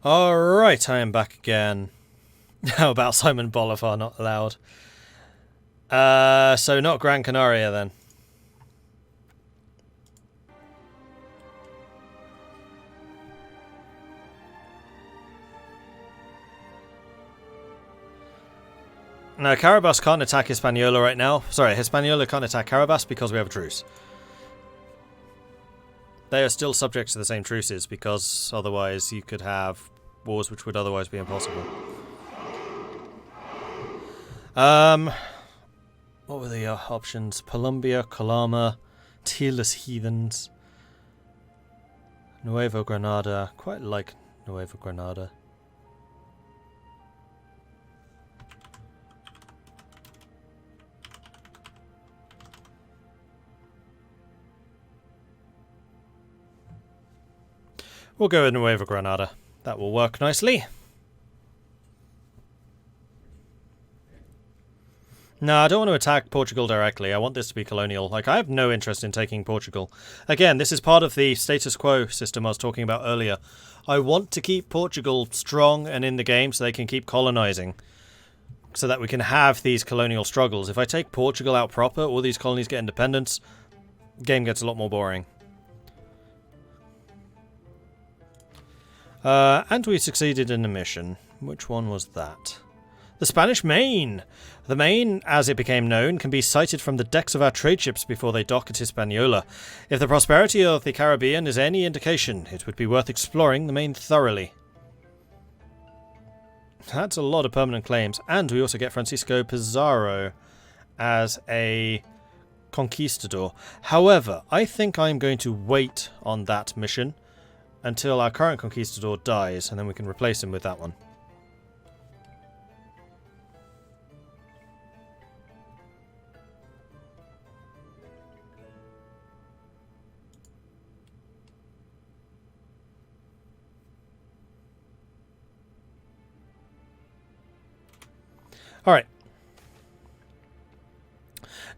Alright, I am back again. How about Simon Bolivar not allowed? So not Gran Canaria then. No, Carabas can't attack Hispaniola right now. Sorry, Hispaniola can't attack Carabas because we have a truce. They are still subject to the same truces because otherwise you could have wars which would otherwise be impossible. What were the options? Colombia, Calama, Tearless Heathens, Nuevo Granada. Quite like Nuevo Granada. We'll go with Nueva Granada. That will work nicely. No, I don't want to attack Portugal directly. I want this to be colonial. Like, I have no interest in taking Portugal. Again, this is part of the status quo system I was talking about earlier. I want to keep Portugal strong and in the game so they can keep colonizing. So that we can have these colonial struggles. If I take Portugal out proper, all these colonies get independence, the game gets a lot more boring. And we succeeded in a mission. Which one was that? The Spanish Main! The Main, as it became known, can be sighted from the decks of our trade ships before they dock at Hispaniola. If the prosperity of the Caribbean is any indication, it would be worth exploring the Main thoroughly. That's a lot of permanent claims. And we also get Francisco Pizarro as a conquistador. However, I think I'm going to wait on that mission until our current conquistador dies, and then we can replace him with that one. Alright.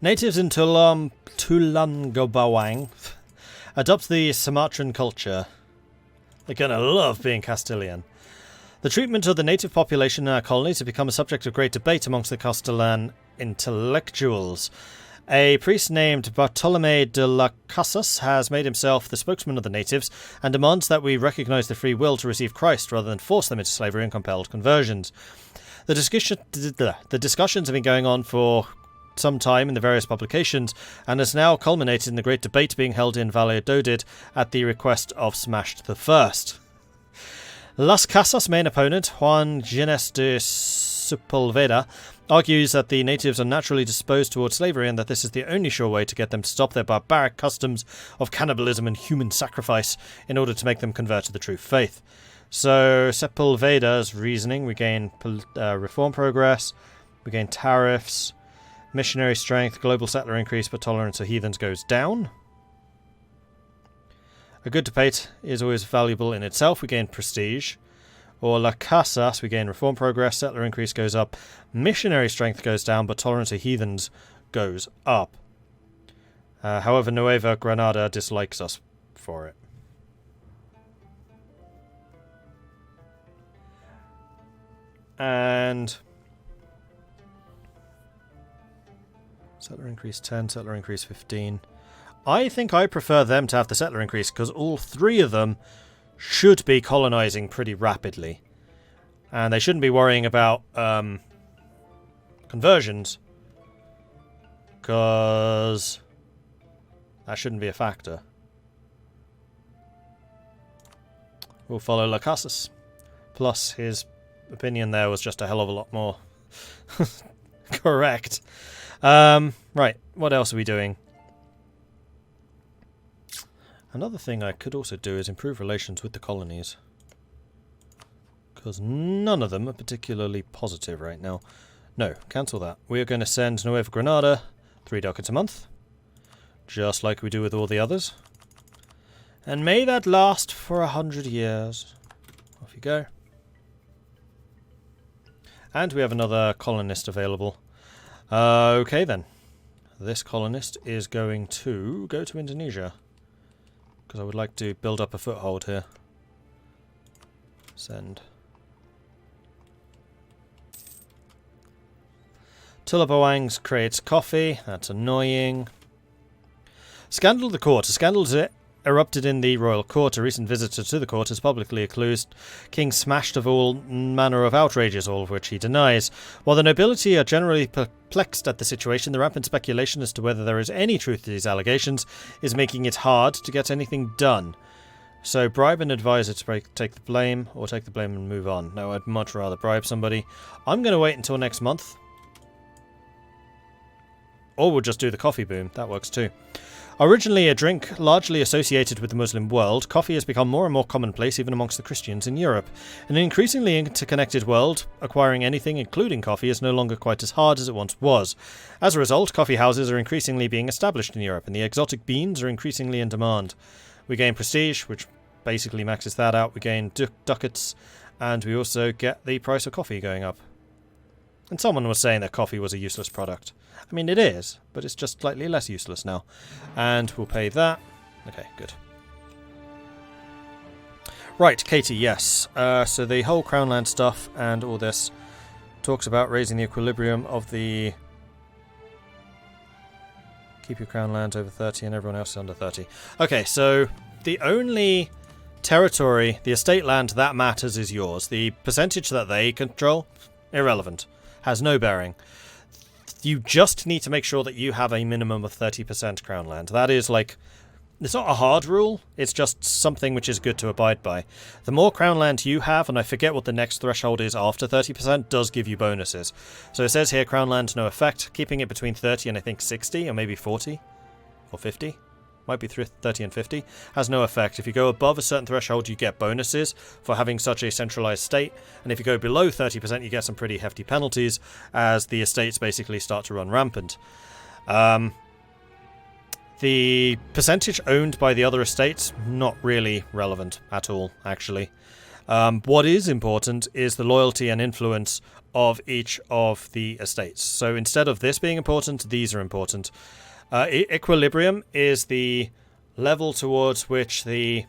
Natives in Tulangobawang adopt the Sumatran culture. They're gonna love being Castilian. The treatment of the native population in our colonies has become a subject of great debate amongst the Castellan intellectuals. A priest named Bartolomé de las Casas has made himself the spokesman of the natives and demands that we recognise their free will to receive Christ rather than force them into slavery and compelled conversions. The discussions have been going on for some time in the various publications and has now culminated in the great debate being held in Valladolid at the request of Smashed the First. Las Casas' main opponent, Juan Gines de Sepulveda, argues that the natives are naturally disposed towards slavery and that this is the only sure way to get them to stop their barbaric customs of cannibalism and human sacrifice in order to make them convert to the true faith. So, Sepulveda's reasoning: we gain reform progress, we gain tariffs, missionary strength, global settler increase, but tolerance of heathens goes down. A good debate is always valuable in itself. We gain prestige. Or La Casas, we gain reform progress, settler increase goes up, missionary strength goes down, but tolerance of heathens goes up. However, Nueva Granada dislikes us for it. And settler increase 10, settler increase 15. I think I prefer them to have the settler increase because all three of them should be colonizing pretty rapidly. And they shouldn't be worrying about conversions because that shouldn't be a factor. We'll follow La Casas. Plus his opinion there was just a hell of a lot more correct. Right, what else are we doing? Another thing I could also do is improve relations with the colonies, because none of them are particularly positive right now. No, cancel that. We are going to send Nueva Granada 3 ducats a month, just like we do with all the others. And may that last for 100 years. Off you go. And we have another colonist available. Okay then. This colonist is going to go to Indonesia, because I would like to build up a foothold here. Send. Tullaboangs creates coffee. That's annoying. Scandal of the court. A scandal has erupted in the royal court. A recent visitor to the court has publicly accused King Smashed of all manner of outrages, all of which he denies. While the nobility are generally perplexed at the situation, the rampant speculation as to whether there is any truth to these allegations is making it hard to get anything done. So bribe an advisor to take the blame, or take the blame and move on. No, I'd much rather bribe somebody. I'm going to wait until next month. Or we'll just do the coffee boom. That works too. Originally a drink largely associated with the Muslim world, coffee has become more and more commonplace even amongst the Christians in Europe. In an increasingly interconnected world, acquiring anything, including coffee, is no longer quite as hard as it once was. As a result, coffee houses are increasingly being established in Europe, and the exotic beans are increasingly in demand. We gain prestige, which basically maxes that out. We gain ducats, and we also get the price of coffee going up. And someone was saying that coffee was a useless product. I mean, it is, but it's just slightly less useless now. And we'll pay that. Okay, good. Right, Katie, yes. So the whole Crownland stuff and all this talks about raising the equilibrium of the... Keep your Crownland over 30 and everyone else under 30. Okay, so the only territory, the estate land that matters is yours. The percentage that they control, irrelevant. Has no bearing. You just need to make sure that you have a minimum of 30% crown land. That is like, it's not a hard rule, it's just something which is good to abide by. The more crown land you have, and I forget what the next threshold is after 30%, does give you bonuses. So it says here crown land no effect, keeping it between 30 and I think 60, or maybe 40, or 50. Might be 30 and 50, has no effect. If you go above a certain threshold, you get bonuses for having such a centralized state, and if you go below 30%, you get some pretty hefty penalties as the estates basically start to run rampant. The percentage owned by the other estates, not really relevant at all, actually. What is important is the loyalty and influence of each of the estates. So instead of this being important, these are important. Equilibrium is the level towards which the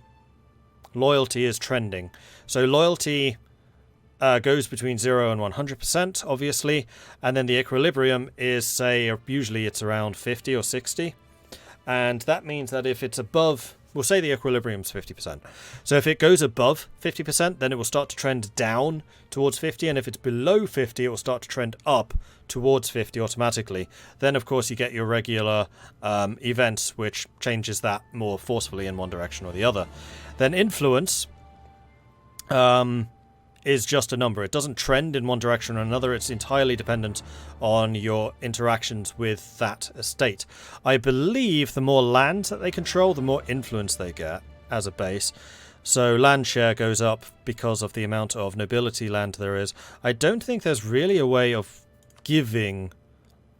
loyalty is trending. So loyalty goes between 0 and 100%, obviously, and then the equilibrium is, say, usually it's around 50 or 60, and that means that if it's above, we'll say the equilibrium's 50%. So if it goes above 50%, then it will start to trend down towards 50, and if it's below 50, it will start to trend up towards 50 automatically. Then, of course, you get your regular events, which changes that more forcefully in one direction or the other. Then influence is just a number. It doesn't trend in one direction or another. It's entirely dependent on your interactions with that estate. I believe the more land that they control, the more influence they get as a base. So land share goes up because of the amount of nobility land there is. I don't think there's really a way of giving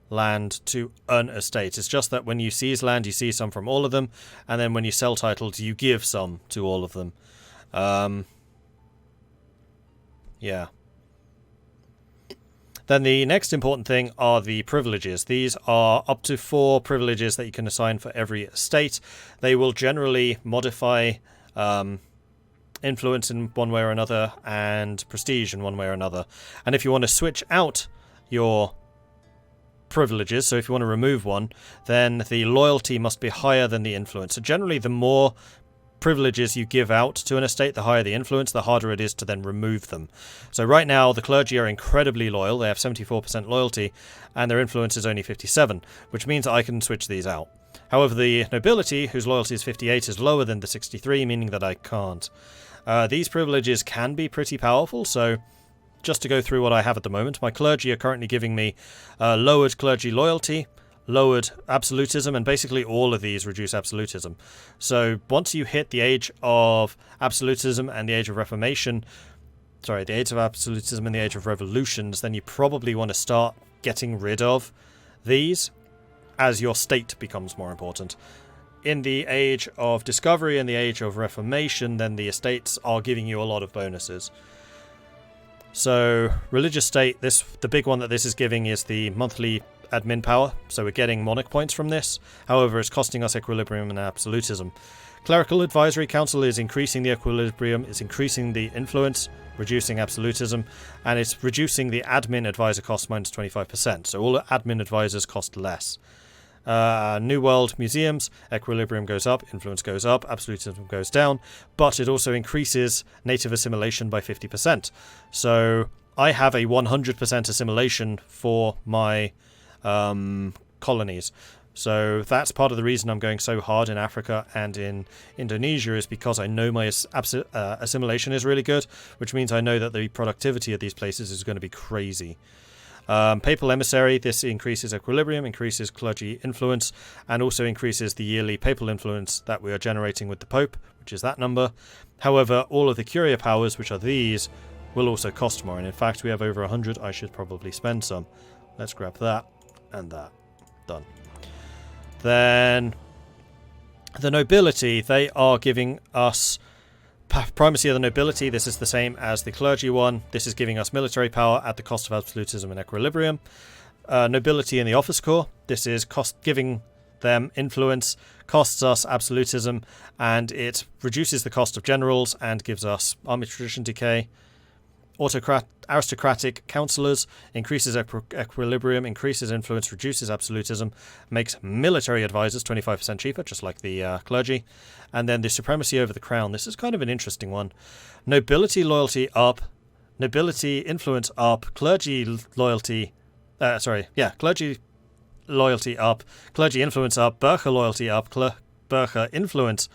land to an estate. It's just that when you seize land, you seize some from all of them, and then when you sell titles, you give some to all of them. Yeah. Then the next important thing are the privileges. These are up to 4 privileges that you can assign for every estate. They will generally modify influence in one way or another and prestige in one way or another. And if you want to switch out your privileges, so if you want to remove one, then the loyalty must be higher than the influence. So generally, the more privileges you give out to an estate, the higher the influence, the harder it is to then remove them. So right now, the clergy are incredibly loyal. They have 74% loyalty, and their influence is only 57, which means I can switch these out. However, the nobility, whose loyalty is 58, is lower than the 63, meaning that I can't. These privileges can be pretty powerful, so just to go through what I have at the moment, my clergy are currently giving me lowered clergy loyalty, lowered absolutism, and basically all of these reduce absolutism. So once you hit the age of absolutism and the age of reformation, sorry, the age of absolutism and the age of revolutions, then you probably want to start getting rid of these as your state becomes more important. In the age of discovery and the age of reformation, then the estates are giving you a lot of bonuses. So religious state, the big one that this is giving is the monthly admin power, so we're getting monarch points from this. However, it's costing us equilibrium and absolutism. Clerical Advisory Council is increasing the equilibrium, it's increasing the influence, reducing absolutism, and it's reducing the admin advisor cost minus 25%. So all the admin advisors cost less. New World Museums, equilibrium goes up, influence goes up, absolutism goes down, but it also increases native assimilation by 50%. So I have a 100% assimilation for my colonies. So that's part of the reason I'm going so hard in Africa and in Indonesia, is because I know my assimilation is really good, which means I know that the productivity of these places is going to be crazy. Papal Emissary, this increases equilibrium, increases clergy influence, and also increases the yearly papal influence that we are generating with the Pope, which is that number. However, all of the Curia powers, which are these, will also cost more, and in fact we have over 100. I should probably spend some. Let's grab that and that. Done. Then the nobility, they are giving us primacy of the nobility. This is the same as the clergy one. This is giving us military power at the cost of absolutism and equilibrium. Nobility in the office corps, this is giving them influence, costs us absolutism, and it reduces the cost of generals and gives us army tradition decay. Aristocratic councillors, increases equilibrium, increases influence, reduces absolutism, makes military advisors 25% cheaper, just like the clergy. And then the supremacy over the crown. This is kind of an interesting one. Nobility loyalty up, nobility influence up, clergy loyalty... clergy loyalty up, clergy influence up, Burgher loyalty up, Burgher influence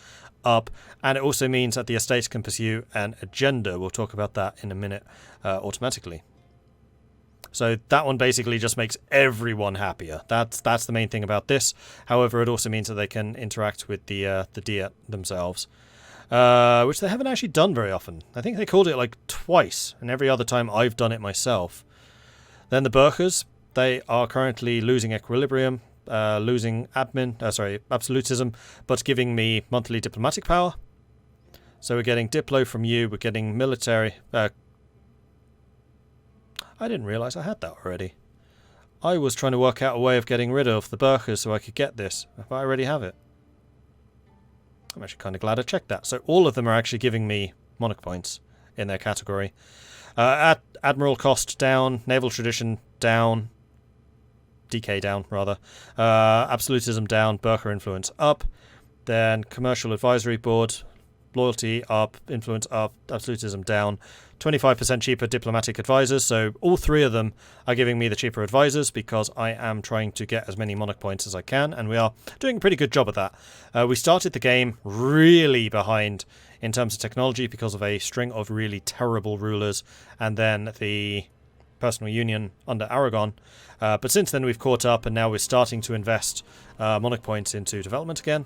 up, and it also means that the estates can pursue an agenda. We'll talk about that in a minute automatically. So that one basically just makes everyone happier. That's the main thing about this. However, it also means that they can interact with the Diet themselves, which they haven't actually done very often. I think they called it like twice, and every other time I've done it myself. Then the Burghers, they are currently losing equilibrium, losing absolutism, but giving me monthly diplomatic power. So we're getting Diplo from you, we're getting military... I didn't realise I had that already. I was trying to work out a way of getting rid of the Burghers so I could get this, but I already have it. I'm actually kind of glad I checked that. So all of them are actually giving me monarch points in their category. Admiral cost down, naval tradition down, decay down rather, absolutism down, Burgher influence up, then commercial advisory board, loyalty up, influence up, absolutism down, 25% cheaper diplomatic advisors. So all three of them are giving me the cheaper advisors because I am trying to get as many monarch points as I can, and we are doing a pretty good job of that. We started the game really behind in terms of technology because of a string of really terrible rulers, and then the personal union under Aragon. But since then we've caught up, and now we're starting to invest monarch points into development again.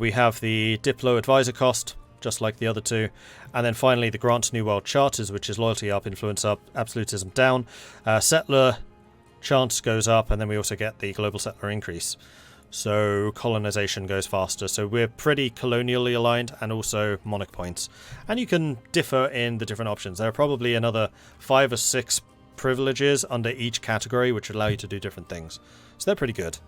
We have the Diplo advisor cost, just like the other two. And then finally the grant New World Charters, which is loyalty up, influence up, absolutism down. Settler chance goes up, and then we also get the global settler increase. So colonization goes faster. So we're pretty colonially aligned, and also monarch points. And you can differ in the different options. There are probably another 5 or 6 privileges under each category which allow you to do different things. So they're pretty good.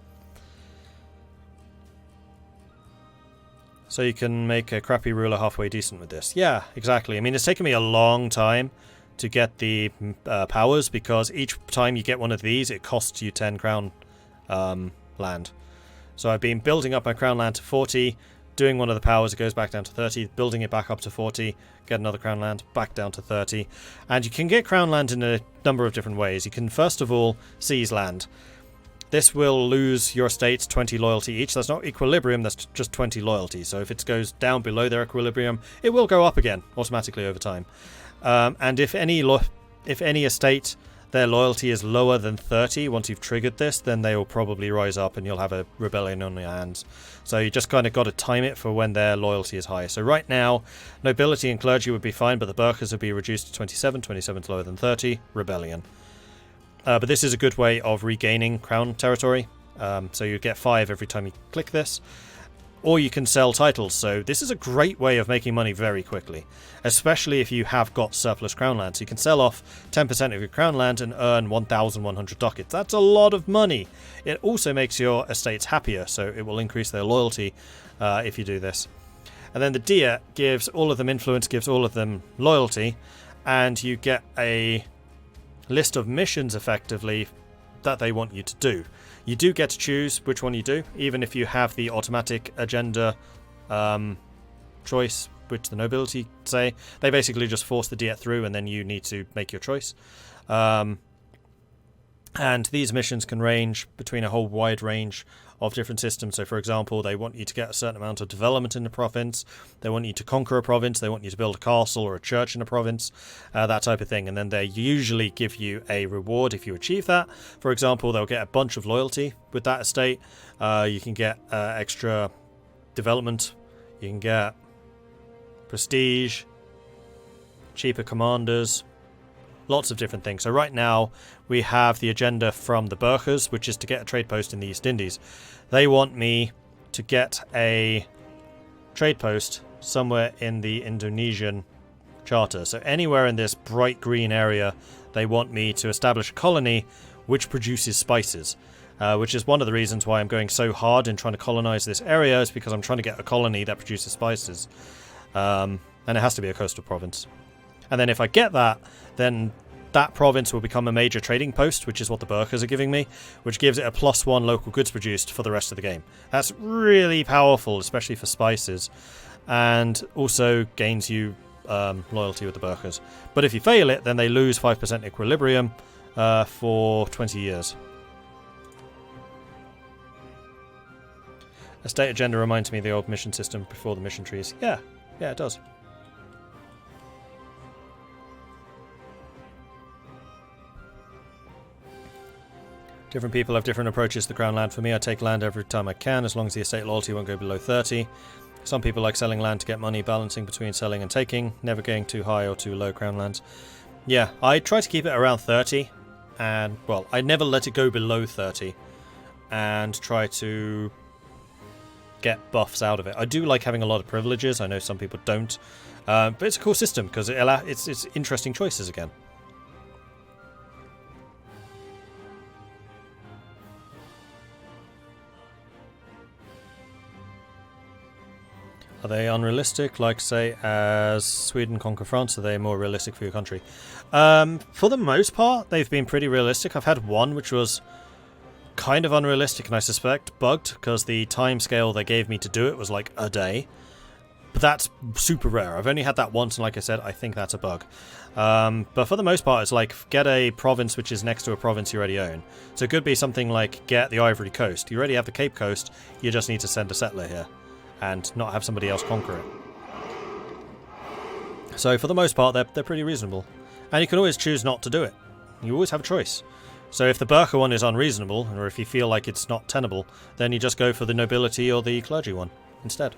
So you can make a crappy ruler halfway decent with this. Yeah, exactly. I mean, it's taken me a long time to get the powers, because each time you get one of these, it costs you 10 crown land. So I've been building up my crown land to 40, doing one of the powers, it goes back down to 30, building it back up to 40, get another crown land, back down to 30. And you can get crown land in a number of different ways. You can first of all seize land. This will lose your states 20 loyalty each. That's not equilibrium, that's just 20 loyalty. So if it goes down below their equilibrium, it will go up again automatically over time. And if any estate, their loyalty is lower than 30, once you've triggered this, then they will probably rise up and you'll have a rebellion on your hands. So you just kind of got to time it for when their loyalty is high. So right now, nobility and clergy would be fine, but the Burghers would be reduced to 27. 27 is lower than 30, rebellion. But this is a good way of regaining crown territory. So you get 5 every time you click this. or you can sell titles. So this is a great way of making money very quickly, especially if you have got surplus crown land. So you can sell off 10% of your crown land and earn 1,100 ducats. That's a lot of money. It also makes your estates happier, so it will increase their loyalty if you do this. And then the Diet gives all of them influence, gives all of them loyalty, and you get a list of missions effectively that they want you to do. You do get to choose which one you do, even if you have the automatic agenda choice, which the nobility say. They basically just force the Diet through, and then you need to make your choice. And these missions can range between a whole wide range of different systems. So, for example, they want you to get a certain amount of development in the province. They want you to conquer a province. They want you to build a castle or a church in a province, that type of thing. And then they usually give you a reward if you achieve that. For example, they'll get a bunch of loyalty with that estate. You can get extra development. You can get prestige, cheaper commanders, lots of different things. So right now we have the agenda from the Burghers, which is to get a trade post in the East Indies. They want me to get a trade post somewhere in the Indonesian charter. So anywhere in this bright green area, they want me to establish a colony which produces spices, which is one of the reasons why I'm going so hard in trying to colonize this area, is because I'm trying to get a colony that produces spices. And it has to be a coastal province. And then if I get that, then that province will become a major trading post, which is what the Burghers are giving me, which gives it a +1 local goods produced for the rest of the game. That's really powerful, especially for spices, and also gains you loyalty with the Burghers. But if you fail it, then they lose 5% equilibrium for 20 years. Estate agenda reminds me of the old mission system before the mission trees. Yeah, it does. Different people have different approaches to the crown land. For me, I take land every time I can, as long as the estate loyalty won't go below 30. Some people like selling land to get money, balancing between selling and taking, never going too high or too low crown lands. Yeah, I try to keep it around 30, and, well, I never let it go below 30, and try to get buffs out of it. I do like having a lot of privileges. I know some people don't, but it's a cool system because it's interesting choices again. Are they unrealistic, like, say, as Sweden conquer France? Are they more realistic for your country? For the most part, they've been pretty realistic. I've had one which was kind of unrealistic, and I suspect bugged, because the time scale they gave me to do it was like a day. But that's super rare. I've only had that once, and like I said, I think that's a bug. But for the most part, it's like, get a province which is next to a province you already own. So it could be something like, get the Ivory Coast. You already have the Cape Coast, you just need to send a settler here and not have somebody else conquer it. So for the most part, they're pretty reasonable. And you can always choose not to do it. You always have a choice. So if the Burgher one is unreasonable, or if you feel like it's not tenable, then you just go for the nobility or the clergy one instead.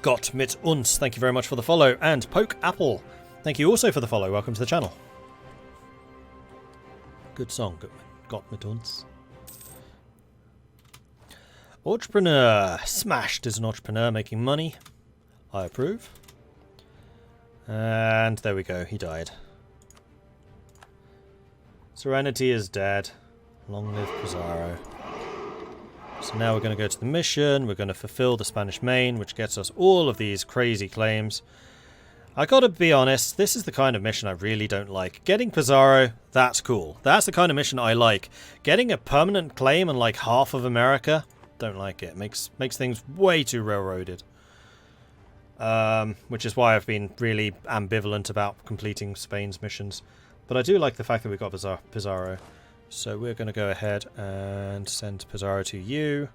Gott mit uns, thank you very much for the follow. And Poke Apple, thank you also for the follow. Welcome to the channel. Good song, Gott mit uns. Entrepreneur. Smashed is an entrepreneur making money. I approve. And there we go, he died. Serenity is dead. Long live Pizarro. So now we're going to go to the mission. We're going to fulfill the Spanish Main, which gets us all of these crazy claims. I gotta be honest, this is the kind of mission I really don't like. Getting Pizarro, that's cool. That's the kind of mission I like. Getting a permanent claim on like half of America, don't like it. Makes things way too railroaded. Which is why I've been really ambivalent about completing Spain's missions. But I do like the fact that we got Pizarro. So we're going to go ahead and send Pizarro to you,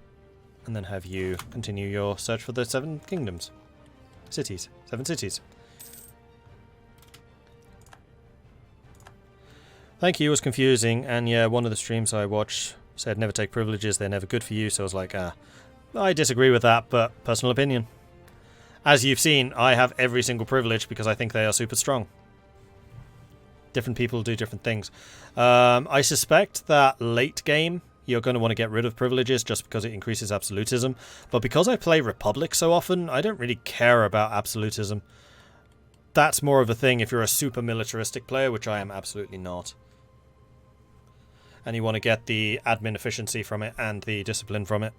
and then have you continue your search for the 7 kingdoms. Cities. 7 cities. Thank you, it was confusing, and yeah, one of the streams I watched said never take privileges, they're never good for you, so I was like, I disagree with that, but personal opinion. As you've seen, I have every single privilege because I think they are super strong. different people do different things. I suspect that late game you're going to want to get rid of privileges just because it increases absolutism. But because I play Republic so often, I don't really care about absolutism. That's more of a thing if you're a super militaristic player, which I am absolutely not. And you want to get the admin efficiency from it and the discipline from it.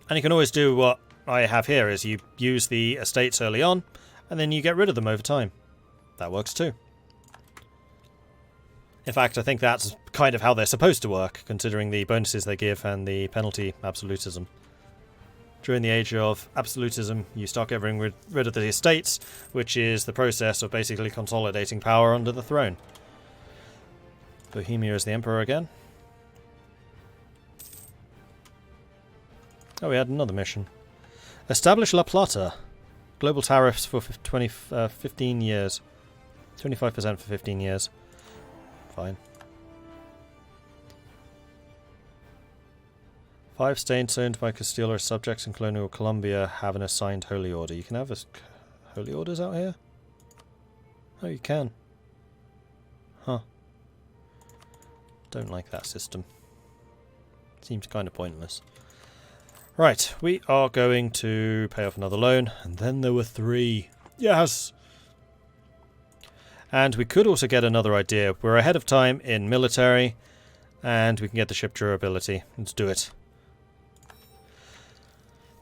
And you can always do what I have here, is you use the estates early on, and then you get rid of them over time. That works too. In fact, I think that's kind of how they're supposed to work, considering the bonuses they give and the penalty absolutism. During the age of absolutism, you start getting rid of the estates, which is the process of basically consolidating power under the throne. Bohemia is the emperor again. Oh, we had another mission. Establish La Plata. Global tariffs for 15 years. 25% for 15 years. Fine. 5 states owned by Castile or subjects in colonial Colombia have an assigned holy order. You can have holy orders out here? Oh, you can. Huh. Don't like that system. Seems kind of pointless. Right, we are going to pay off another loan, and then there were 3. Yes! And we could also get another idea. We're ahead of time in military, and we can get the ship durability. Let's do it.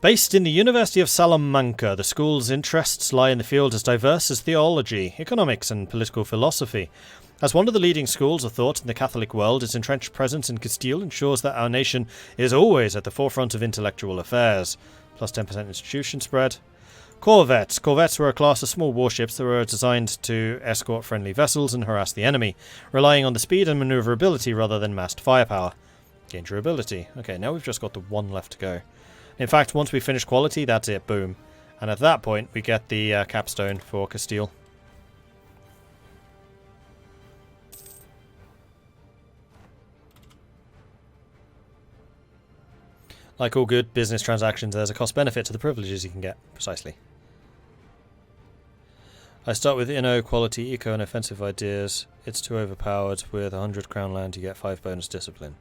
Based in the University of Salamanca, the school's interests lie in the field as diverse as theology, economics, and political philosophy. As one of the leading schools of thought in the Catholic world, its entrenched presence in Castile ensures that our nation is always at the forefront of intellectual affairs. Plus 10% institution spread. Corvettes. Corvettes were a class of small warships that were designed to escort friendly vessels and harass the enemy, relying on the speed and maneuverability rather than massed firepower. Gain durability. Okay, now we've just got the 1 left to go. In fact, once we finish quality, that's it. Boom. And at that point, we get the capstone for Castile. Like all good business transactions, there's a cost-benefit to the privileges you can get. Precisely. I start with Inno, quality, eco, and offensive ideas. It's too overpowered. With 100 crown land, you get 5 bonus discipline.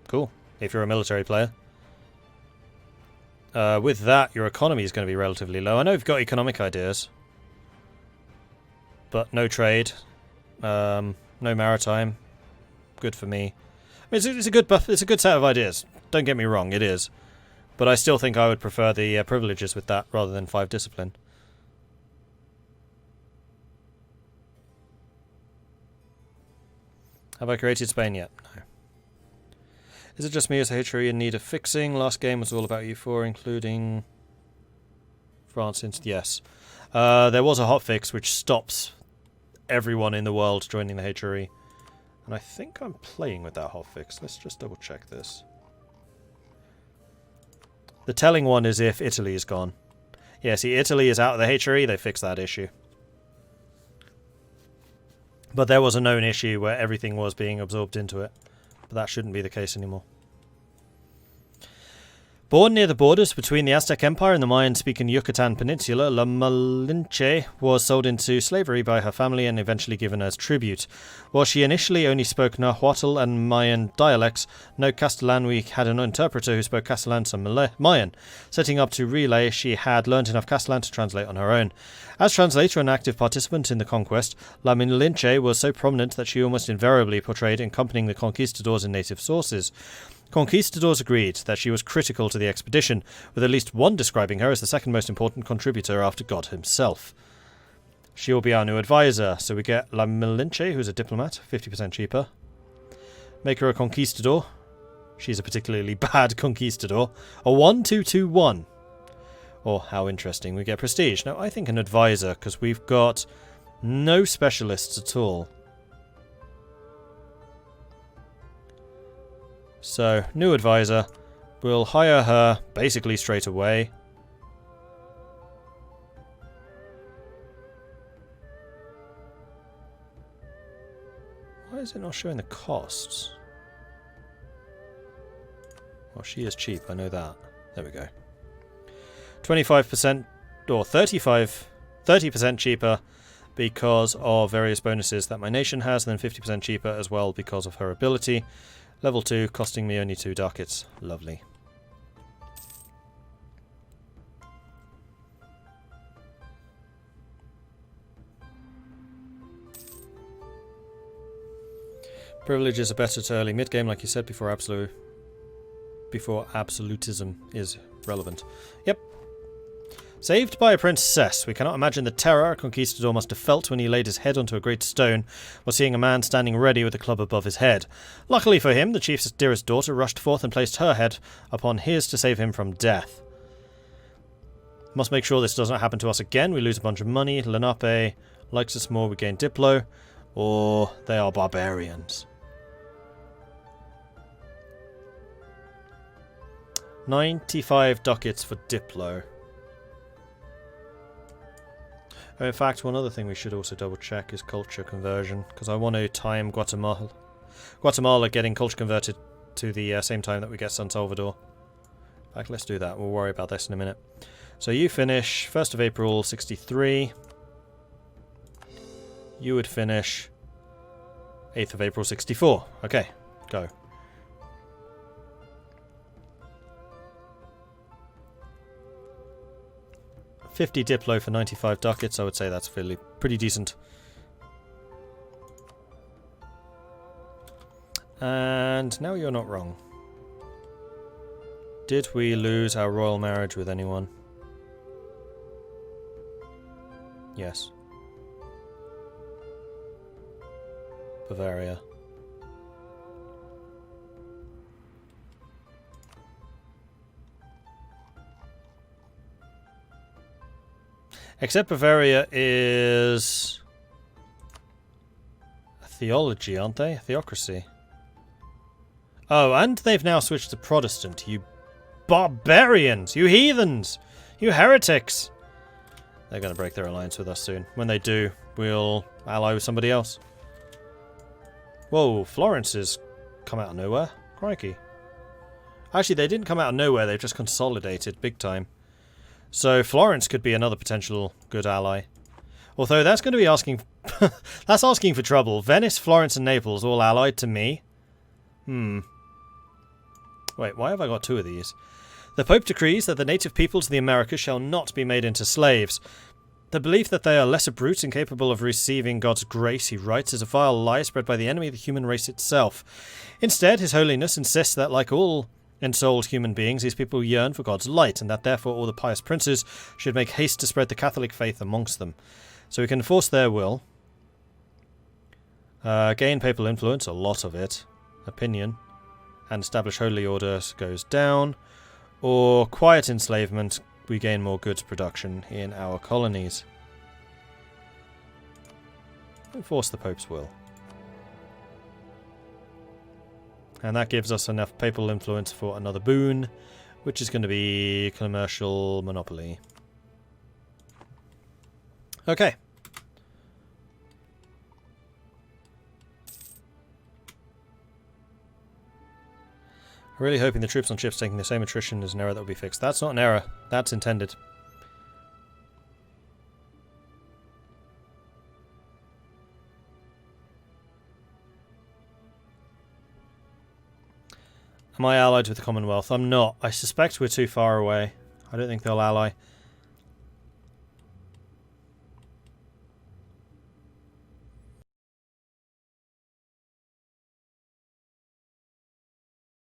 Cool. If you're a military player. With that, your economy is going to be relatively low. I know you've got economic ideas. But no trade. No maritime. Good for me. I mean, it's a good buff. It's a good set of ideas. Don't get me wrong, it is. But I still think I would prefer the privileges with that rather than 5 discipline. Have I created Spain yet? No. Is it just me as a HRE in need of fixing? Last game was all about U4, including France. Yes. There was a hotfix which stops everyone in the world joining the HRE. And I think I'm playing with that hotfix. Let's just double check this. The telling one is if Italy is gone. Yeah, see, Italy is out of the HRE, they fixed that issue. But there was a known issue where everything was being absorbed into it. But that shouldn't be the case anymore. Born near the borders between the Aztec Empire and the Mayan-speaking Yucatan Peninsula, La Malinche was sold into slavery by her family and eventually given as tribute. While she initially only spoke Nahuatl and Mayan dialects, no Castellan, we had an interpreter who spoke Castellan and Mayan. Setting up to relay, she had learnt enough Castellan to translate on her own. As translator and active participant in the conquest, La Malinche was so prominent that she almost invariably portrayed accompanying the conquistadors in native sources. Conquistadors agreed that she was critical to the expedition, with at least one describing her as the second most important contributor after God himself. She will be our new advisor, so we get La Malinche, who's a diplomat, 50% cheaper. Make her a conquistador. She's a particularly bad conquistador. A 1-2-2-1. Oh, how interesting. We get prestige. Now, I think an advisor, because we've got no specialists at all. So, new advisor. We'll hire her basically straight away. Why is it not showing the costs? Well, she is cheap, I know that. There we go. 25% or 30% cheaper because of various bonuses that my nation has, and then 50% cheaper as well because of her ability. Level 2, costing me only 2 ducats. Lovely. Privileges are better to early mid-game, like you said, before absolutism is relevant. Yep. Saved by a princess. We cannot imagine the terror a conquistador must have felt when he laid his head onto a great stone while seeing a man standing ready with a club above his head. Luckily for him, the chief's dearest daughter rushed forth and placed her head upon his to save him from death. Must make sure this doesn't happen to us again. We lose a bunch of money. Lenape likes us more. We gain Diplo. Or they are barbarians. 95 ducats for Diplo. Oh, in fact, one other thing we should also double check is culture conversion, because I want to time Guatemala getting culture converted to the same time that we get San Salvador. In fact, let's do that. We'll worry about this in a minute. So you finish 1st of April 63. You would finish 8th of April 64. Okay, go. $50 Diplo for 95 ducats. I would say that's pretty decent. And now you're not wrong. Did we lose our royal marriage with anyone? Yes. Bavaria. Except Bavaria is a theology, aren't they? A theocracy. Oh, and they've now switched to Protestant. You barbarians! You heathens! You heretics! They're going to break their alliance with us soon. When they do, we'll ally with somebody else. Whoa, Florence has come out of nowhere. Crikey. Actually, they didn't come out of nowhere. They've just consolidated big time. So Florence could be another potential good ally. Although that's going to be asking... that's asking for trouble. Venice, Florence and Naples all allied to me. Wait, why have I got 2 of these? The Pope decrees that the native peoples of the Americas shall not be made into slaves. The belief that they are lesser brutes incapable of receiving God's grace, he writes, is a vile lie spread by the enemy of the human race itself. Instead, His Holiness insists that, like all ensouled human beings, these people yearn for God's light, and that therefore all the pious princes should make haste to spread the Catholic faith amongst them. So we can enforce their will. Gain papal influence, a lot of it. Opinion. And establish holy orders goes down. Or quiet enslavement, we gain more goods production in our colonies. Enforce the Pope's will. And that gives us enough papal influence for another boon, which is going to be commercial monopoly. Okay. I'm really hoping the troops on ships taking the same attrition is an error that will be fixed. That's not an error. That's intended. Am I allied with the Commonwealth? I'm not. I suspect we're too far away. I don't think they'll ally.